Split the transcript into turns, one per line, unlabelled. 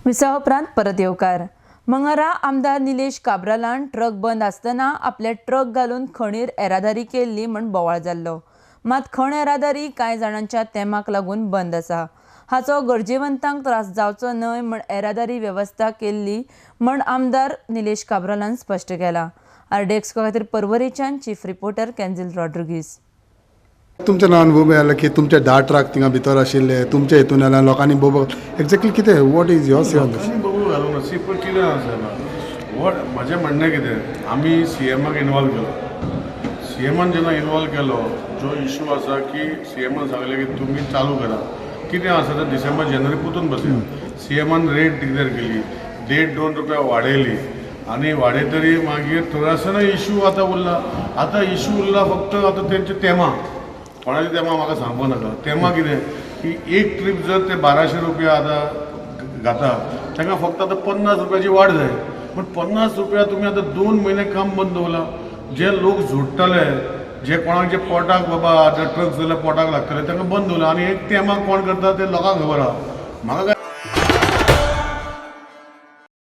Visa उपरांत परत येवकार मंगळारा आमदार निलेश काब्रालान ट्रक बंद आसतना आपले ट्रक घालून खणीर येरादारी केल्ली म्हण बोवाळ जाल्लो। मात खण येरादारी कांय जाणांच्या तेमाक लागून बंद आसा। हाचो गरजेवंतांक त्रास जावचो न्हय म्हण येरादारी वेवस्था केल्ली म्हण आमदार निलेश काब्रालान स्पश्ट केला। आरडीएक्स खातीर पर्वरीच्यान चीफ रिपोर्टर केन्झिल रॉड्रिगीस।
तुमच्या नावान बोबे आला की तुमचे 10 ट्रक थिंगा भितर आशिल्ले तुमच्या हेतून आला लोकांनी बोबो एक्झॅक्टली कितें what is your say on this?
बघू घालून अशी पण कितें आसा वॉट म्हजें म्हणणें कितें आमी सीएमाक इनवॉल्व केलो। सीएमान जेन्ना इनवॉल्व केलो जो इशू आसा की सीएमान सांगलें की तुमी चालू करा कितें आसा तर डिसेंबर जानेवारी पोतून बसया। सीएमान रेट डिक्लेअर केली, डेट 2 रुपया वाडयली आनी वाडयतरी मागीर थोडासा इशू आतां उरला। आतां इशू उरला फक्त आतां तेंचे तेमा कोणाचे तेमा म्हाका सांगपा नाका। तेमा कितें की एक ट्रीप जर ते 1200 रुपया आतां घाता तांकां फक्त आतां 50 रुपयाची वाड जाय। पण 50 रुपया तुमी आतां 2 म्हयने काम बंद दवरला। जे लोक झोडटाले जे कोणाक जे पोटाक बाबा आतां ट्रक जाल्यार पोटाक लागतले तांकां बंद दवरला आनी एक तेमा कोण करता ते लोकांक खबर आहा। म्हाका